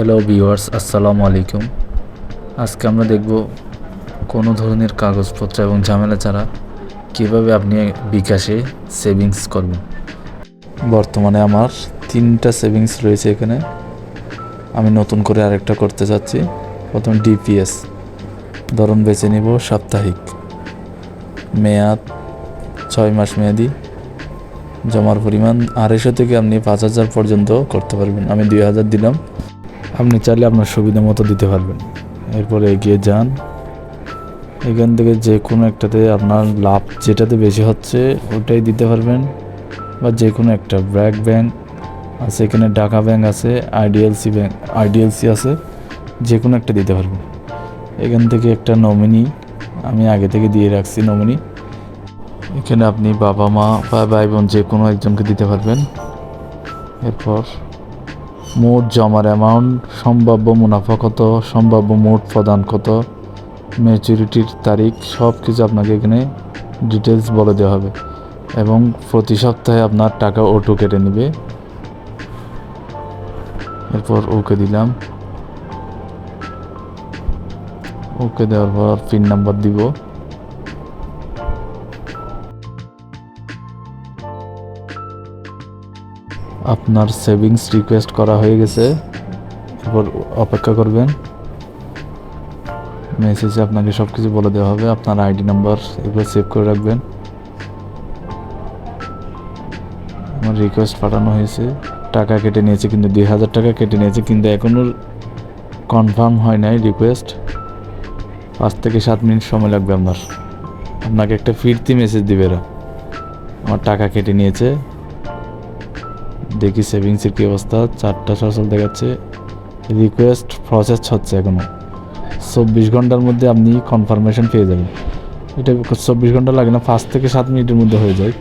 Hello viewers, আসসালামু আলাইকুম। আজকে আমরা দেখব কোনো ধরনের কাগজপত্র এবং ঝামেলা ছাড়া কীভাবে আপনি বিকাশে সেভিংস করবেন। বর্তমানে আমার 3টা সেভিংস রয়েছে এখানে। আমি নতুন করে আরেকটা করতে চাচ্ছি। প্রথম ডিপিএস ধরুন বেছে নিব সাপ্তাহিক, মেয়াদ 6 মাস মেয়াদি, জমার পরিমাণ 250 থেকে আপনি 5000 পর্যন্ত করতে পারবেন। আমি 2000 দিলাম, আপনি চাইলে আপনার সুবিধা মতো দিতে পারবেন। এরপরে এগিয়ে যান, এখান থেকে যে কোনো একটাতে আপনার লাভ যেটাতে বেশি হচ্ছে ওটাই দিতে পারবেন, বা যে কোনো একটা ব্র্যাক ব্যাংক আছে, এখানে ঢাকা ব্যাংক আছে, আইডিএলসি আছে, যে কোনো একটা দিতে পারবেন। এখান থেকে একটা নমিনি আমি আগে থেকে দিয়ে রাখছি নমিনি, এখানে আপনি বাবা মা বা ভাই বোন যে কোনো একজনকে দিতে পারবেন। এরপর মোট জমার অ্যামাউন্ট, সম্ভাব্য মুনাফা কত, সম্ভাব্য মোট প্রদান কত, ম্যাচুরিটির তারিখ, সব কিছু আপনাকে এখানে ডিটেলস বলে দেওয়া হবে। এবং প্রতি সপ্তাহে আপনার টাকা অটো কেটে নেবে। এরপর ওকে দিলাম, ওকে দেওয়ার পর পিন নাম্বার দিব। আপনার সেভিংস রিকোয়েস্ট করা হয়ে গেছে। এরপর অপেক্ষা করবেন, মেসেজে আপনাকে সব কিছু বলে দেওয়া হবে। আপনার আইডি নাম্বার এগুলো সেভ করে রাখবেন। আমার রিকোয়েস্ট পাঠানো হয়েছে, টাকা কেটে নিয়েছে, কিন্তু 2000 টাকা কেটে নিয়েছে, কিন্তু এখনও কনফার্ম হয় নাই রিকোয়েস্ট। 5 থেকে 7 মিনিট সময় লাগবে আপনাকে একটা ফিরতি মেসেজ দিবে এরা, আমার টাকা কেটে নিয়েছে। দেখি সেভিংসের কী অবস্থা, 4টা সচল দেখাচ্ছে, রিকোয়েস্ট প্রসেস হচ্ছে এখনও। 24 ঘন্টার মধ্যে আপনি কনফার্মেশন পেয়ে যাবেন। এটা 24 ঘন্টা লাগে না, 5 থেকে 7 মিনিটের মধ্যে হয়ে যায়।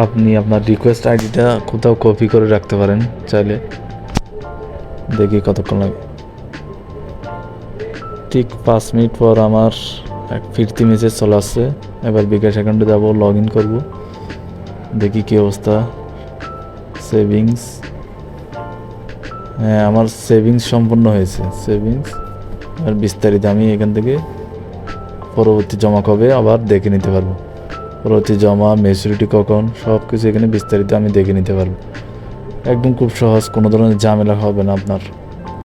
আপনি আপনার রিকোয়েস্ট আইডিটা কোথাও কপি করে রাখতে পারেন চাইলে। দেখি কতক্ষণ লাগে। ঠিক 5 মিনিট পর আমার এক ফিরতি মেসেজ চলে আসছে। এবার বিকাশ অ্যাকাউন্টে যাব, লগ ইন করবো, দেখি কী অবস্থা। সেভিংস, হ্যাঁ আমার সেভিংস সম্পূর্ণ হয়েছে। সেভিংস আর বিস্তারিত আমি এখান থেকে পরবর্তী জমা কবে আবার দেখে নিতে পারবো। পরবর্তী জমা, ম্যাচুরিটি কখন, সব কিছু এখানে বিস্তারিত আমি দেখে নিতে পারবো। একদম খুব সহজ, কোনো ধরনের ঝামেলা হবে না আপনার।